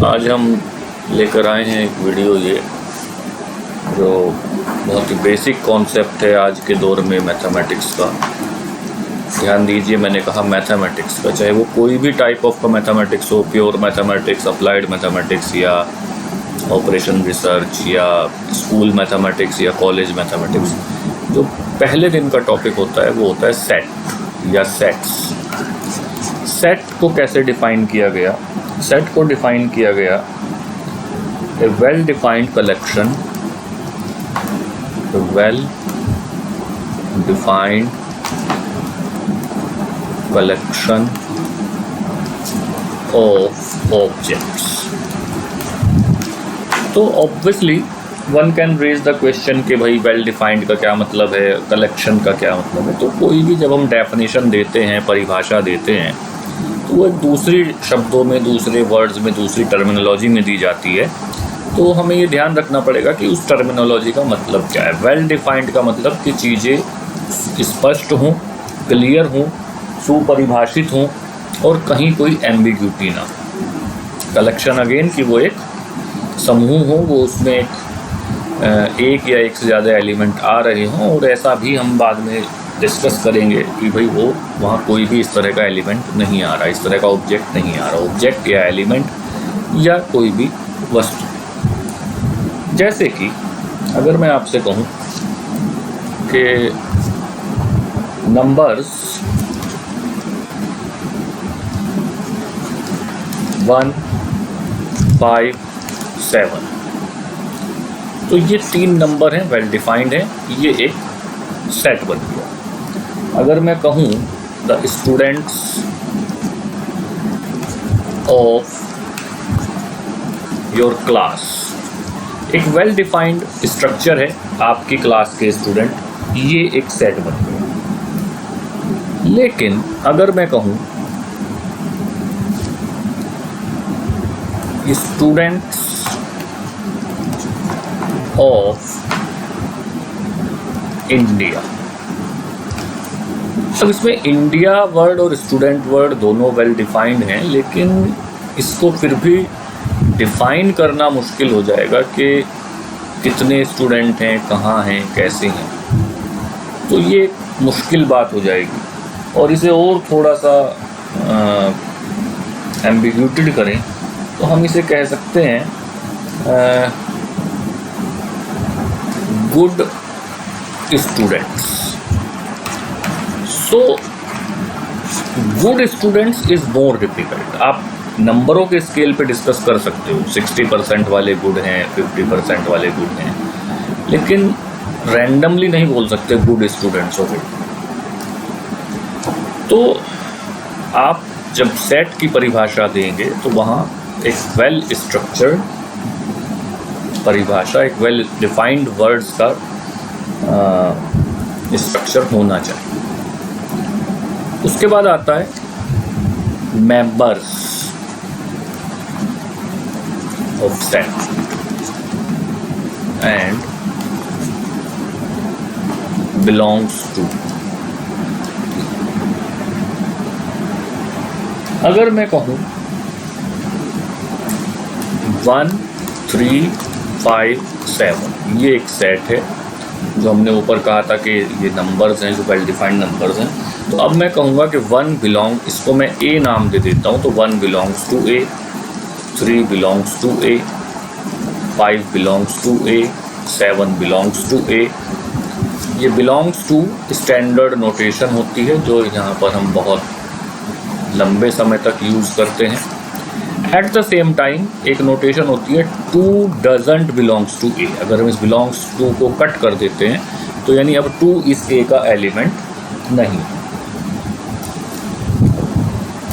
आज हम लेकर आए हैं एक वीडियो ये जो बहुत ही बेसिक कॉन्सेप्ट है आज के दौर में मैथमेटिक्स का। ध्यान दीजिए, मैंने कहा मैथमेटिक्स का, चाहे वो कोई भी टाइप ऑफ का मैथमेटिक्स हो, प्योर मैथमेटिक्स, अप्लाइड मैथमेटिक्स या ऑपरेशन रिसर्च या स्कूल मैथमेटिक्स या कॉलेज मैथमेटिक्स। जो पहले दिन का टॉपिक होता है वो होता है सेट या सेट्स। सेट को कैसे डिफ़ाइन किया गया? सेट को डिफ़ाइन किया गया a well defined collection, well defined collection of objects. तो obviously one can raise the question कि भाई वेल डिफाइंड का क्या मतलब है, कलेक्शन का क्या मतलब है। तो कोई भी जब हम डेफिनेशन देते हैं, परिभाषा देते हैं, तो वो दूसरी शब्दों में, दूसरे वर्ड्स में, दूसरी टर्मिनोलॉजी में दी जाती है। तो हमें ये ध्यान रखना पड़ेगा कि उस टर्मिनोलॉजी का मतलब क्या है। वेल डिफाइंड का मतलब कि चीज़ें स्पष्ट हों, क्लियर हों, सुपरिभाषित हों और कहीं कोई एम्बिग्यूटी ना। कलेक्शन अगेन कि वो एक समूह हो, वो उसमें एक या एक से ज़्यादा एलिमेंट आ रहे हों, और ऐसा भी हम बाद में डिस्कस करेंगे कि भाई वो वहाँ कोई भी इस तरह का एलिमेंट नहीं आ रहा, इस तरह का ऑब्जेक्ट नहीं आ रहा, ऑब्जेक्ट या एलिमेंट या कोई भी वस्तु। जैसे कि अगर मैं आपसे कहूँ कि नंबर्स 1, 5, 7, तो ये 3 नंबर हैं, वेल डिफाइंड हैं, ये एक सेट बन गया। अगर मैं कहूँ the students of your class, एक वेल डिफाइंड स्ट्रक्चर है आपकी क्लास के स्टूडेंट, ये एक सेट बन गया। लेकिन अगर मैं कहूँ स्टूडेंट्स ऑफ इंडिया, अब इसमें इंडिया वर्ड और स्टूडेंट वर्ड दोनों वेल डिफाइंड हैं, लेकिन इसको फिर भी डिफ़ाइन करना मुश्किल हो जाएगा कि कितने स्टूडेंट हैं, कहाँ हैं, कैसे हैं। तो ये मुश्किल बात हो जाएगी, और इसे और थोड़ा सा एम्बिग्यूटेड करें तो हम इसे कह सकते हैं good students. So good students is more difficult. आप नंबरों के स्केल पे डिस्कस कर सकते हो, 60% वाले गुड हैं, 50% वाले गुड हैं, लेकिन रैंडमली नहीं बोल सकते गुड स्टूडेंट्स ऑफ इट। तो आप जब सेट की परिभाषा देंगे तो वहाँ एक वेल स्ट्रक्चर्ड परिभाषा, एक वेल डिफाइंड वर्ड्स का स्ट्रक्चर होना चाहिए। उसके बाद आता है members of set and belongs to। अगर मैं कहूँ 1, 3, 5, 7, ये एक सेट है जो हमने ऊपर कहा था कि ये नंबर्स हैं जो वेल डिफाइंड नंबर्स हैं। तो अब मैं कहूँगा कि 1 बिलोंग, इसको मैं ए नाम दे देता हूँ, तो 1 belongs to A, 3 belongs to A, 5 belongs to A, 7 belongs to A। ये belongs to स्टैंडर्ड नोटेशन होती है जो यहाँ पर हम बहुत लंबे समय तक यूज़ करते हैं। एट द सेम टाइम एक नोटेशन होती है 2 doesn't belongs to A। अगर हम इस belongs to को कट कर देते हैं तो यानी अब 2 इस A का एलिमेंट नहीं।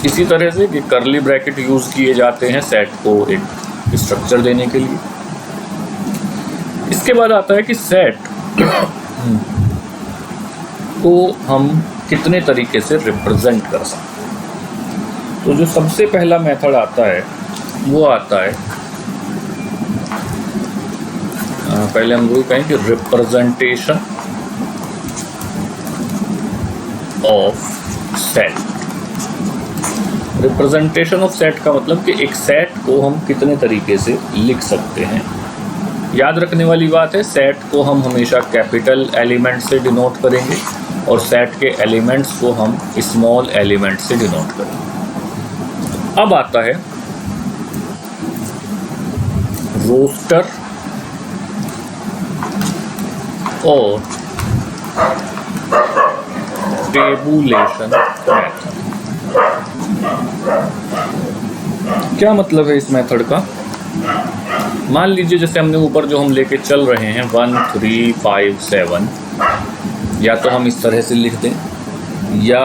इसी तरह से कि कर्ली ब्रैकेट यूज़ किए जाते हैं सेट को एक स्ट्रक्चर देने के लिए। इसके बाद आता है कि सेट को हम कितने तरीके से रिप्रेजेंट कर सकते हैं। तो जो सबसे पहला मेथड आता है वो आता है, पहले हम वो कहें कि representation of set. Representation of set का मतलब कि एक सेट को हम कितने तरीके से लिख सकते हैं। याद रखने वाली बात है, सेट को हम हमेशा कैपिटल एलिमेंट से डिनोट करेंगे और सेट के एलिमेंट्स को हम स्मॉल एलिमेंट से डिनोट करेंगे। अब आता है रोस्टर और टेबुलेशन मेथड। क्या मतलब है इस मेथड का? मान लीजिए जैसे हमने ऊपर जो हम लेके चल रहे हैं 1 3 5 7, या तो हम इस तरह से लिख दें या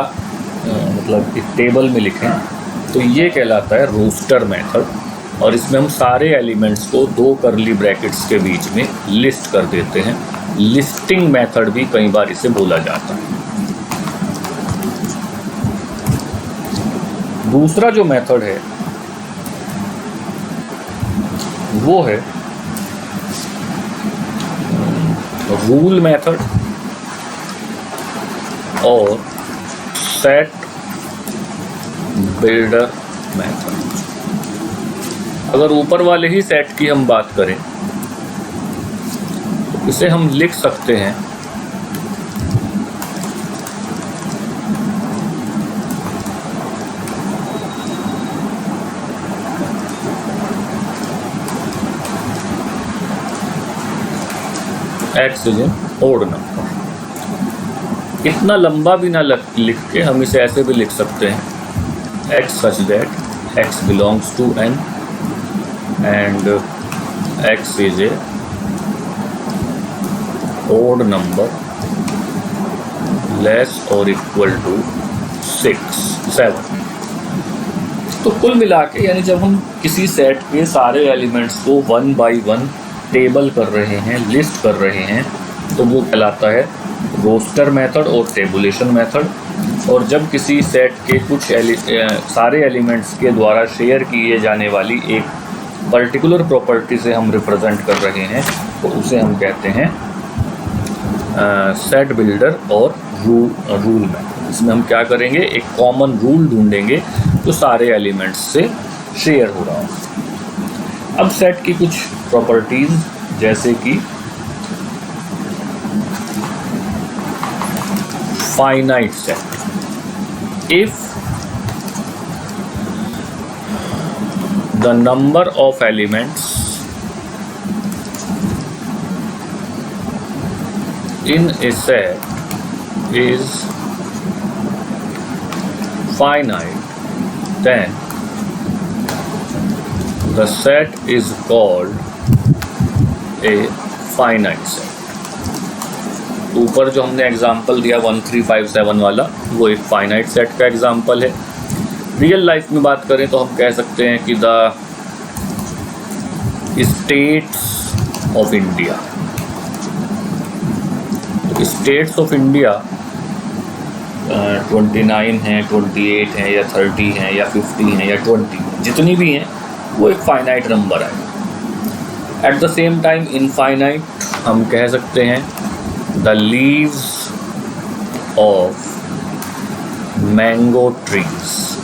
मतलब एक टेबल में लिखें, तो ये कहलाता है रोस्टर मेथड। और इसमें हम सारे एलिमेंट्स को 2 कर्ली ब्रैकेट्स के बीच में लिस्ट कर देते हैं। लिस्टिंग मेथड भी कई बार इसे बोला जाता है। दूसरा जो मेथड है वो है रूल मेथड और सेट बिल्डर मेथड। अगर ऊपर वाले ही सेट की हम बात करें तो इसे हम लिख सकते हैं x is an odd number. इतना लंबा भी ना लिख के हम इसे ऐसे भी लिख सकते हैं x such that x belongs to n and x is a odd number less और इक्वल टू 6 7। तो कुल मिला के यानी जब हम किसी सेट के सारे एलिमेंट्स को 1 बाई 1 टेबल कर रहे हैं, लिस्ट कर रहे हैं, तो वो कहलाता है रोस्टर मेथड और टेबुलेशन मेथड। और जब किसी सेट के कुछ सारे एलिमेंट्स के द्वारा शेयर किए जाने वाली एक पर्टिकुलर प्रॉपर्टी से हम रिप्रेजेंट कर रहे हैं तो उसे हम कहते हैं सेट बिल्डर और रूल मेथड। इसमें हम क्या करेंगे, एक कॉमन रूल ढूंढेंगे जो सारे एलिमेंट्स से शेयर हो रहा हो। अब सेट की कुछ प्रॉपर्टीज जैसे कि finite set, if the number of elements in a set is finite, then the set is called a finite set. ऊपर जो हमने एग्जाम्पल दिया 1 3 5 7 वाला, वो एक फाइनाइट सेट का एग्जाम्पल है। रियल लाइफ में बात करें तो हम कह सकते हैं कि the states of India, states of India 29 हैं, 28 हैं या 30 हैं या 50 हैं या 20, जितनी भी हैं वो एक फाइनाइट नंबर है। At the same time infinite हम कह सकते हैं the leaves of mango trees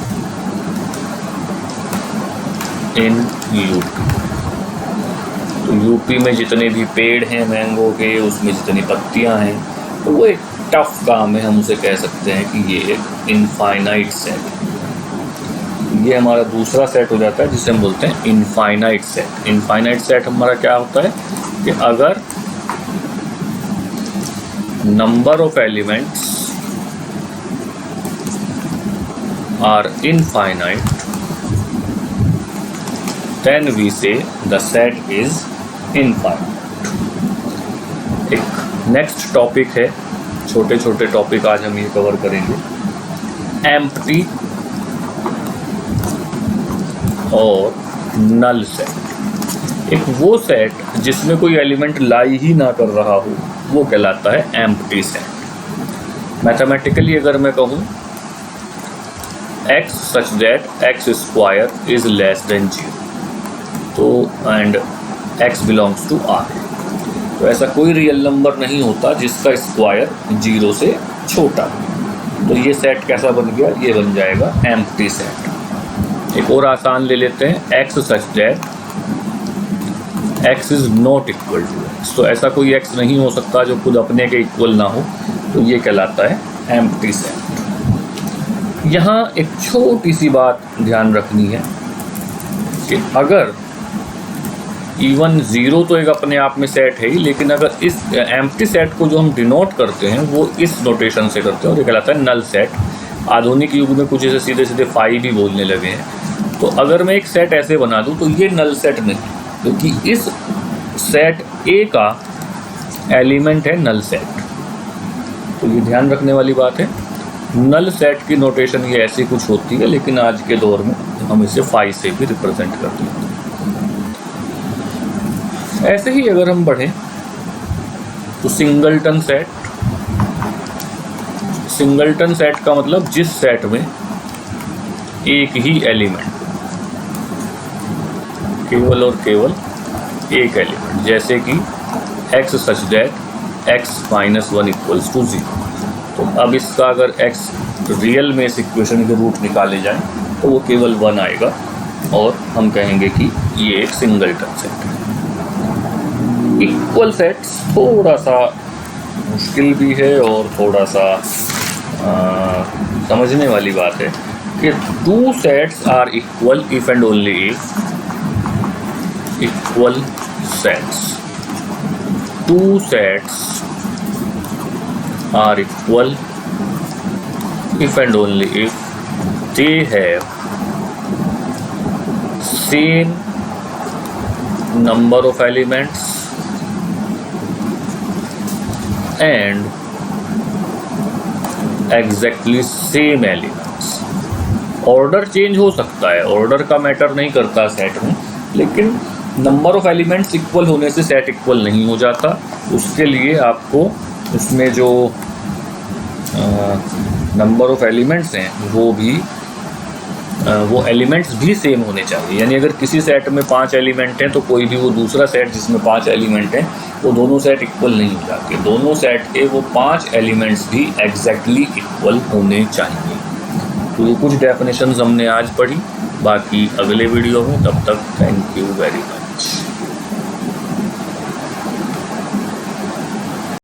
in UP. तो यूपी में जितने भी पेड़ हैं मैंगो के, उसमें जितनी पत्तियां हैं, तो वो एक टफ काम है, हम उसे कह सकते हैं कि ये एक इनफाइनाइट सेट है। ये हमारा दूसरा सेट हो जाता है जिसे हम बोलते हैं इनफाइनाइट सेट। इनफाइनाइट सेट हमारा क्या होता है कि अगर number of elements are infinite then we say the set is infinite। एक नेक्स्ट टॉपिक है, छोटे छोटे टॉपिक आज हम ये कवर करेंगे, एम्प्टी और नल सेट। एक वो सेट जिसमें कोई एलिमेंट लाई ही ना कर रहा हो वो कहलाता है एम्प्टी सेट। मैथमेटिकली अगर मैं कहूँ x such that x square is less than 0, तो and x belongs to r, तो ऐसा कोई रियल नंबर नहीं होता जिसका स्क्वायर 0 से छोटा। तो ये सेट कैसा बन गया, ये बन जाएगा एम्प्टी सेट। एक और आसान ले लेते हैं, x such that x is not equal to x। तो ऐसा कोई x नहीं हो सकता जो खुद अपने के इक्वल ना हो, तो ये कहलाता है एम्प्टी सेट। यहाँ एक छोटी सी बात ध्यान रखनी है कि अगर इवन ज़ीरो तो एक अपने आप में सेट है ही, लेकिन अगर इस एम्प्टी सेट को जो हम डिनोट करते हैं वो इस नोटेशन से करते हैं और ये कहलाता है नल सेट। आधुनिक युग में कुछ ऐसे सीधे सीधे फाई भी बोलने लगे हैं। तो अगर मैं एक सेट ऐसे बना दूं तो ये नल सेट नहीं, क्योंकि इस सेट ए का एलिमेंट है नल सेट। तो ये ध्यान रखने वाली बात है। नल सेट की नोटेशन ये ऐसी कुछ होती है, लेकिन आज के दौर में हम इसे फाई से भी रिप्रेजेंट करते हैं। ऐसे ही अगर हम बढ़ें तो सिंगलटन सेट। सिंगलटन सेट का मतलब जिस सेट में एक ही एलिमेंट, केवल और केवल एक एलिमेंट, जैसे कि x such that x minus 1 equals to 0। तो अब इसका अगर x रियल में इस इक्वेशन के रूट निकाले जाएं तो वो केवल 1 आएगा और हम कहेंगे कि ये एक सिंगलटन सेट है। इक्वल सेट्स थोड़ा सा मुश्किल भी है और थोड़ा सा समझने वाली बात है कि two sets are equal if and only if equal sets, two sets are equal if and only if they have same number of elements and exactly same elements। Order change हो सकता है, ऑर्डर का matter नहीं करता set में, लेकिन number of elements equal होने से सेट इक्वल नहीं हो जाता। उसके लिए आपको उसमें जो नंबर ऑफ एलिमेंट्स हैं वो एलिमेंट्स भी सेम होने चाहिए। यानी अगर किसी सेट में 5 एलिमेंट हैं तो कोई भी वो दूसरा सेट जिसमें 5 एलिमेंट हैं वो दोनों सेट इक्वल नहीं हो जाते। दोनों सेट के वो 5 एलिमेंट्स भी एग्जैक्टली इक्वल होने चाहिए। तो ये कुछ डेफिनेशंस हमने आज पढ़ी, बाकी अगले वीडियो में। तब तक थैंक यू वेरी मच।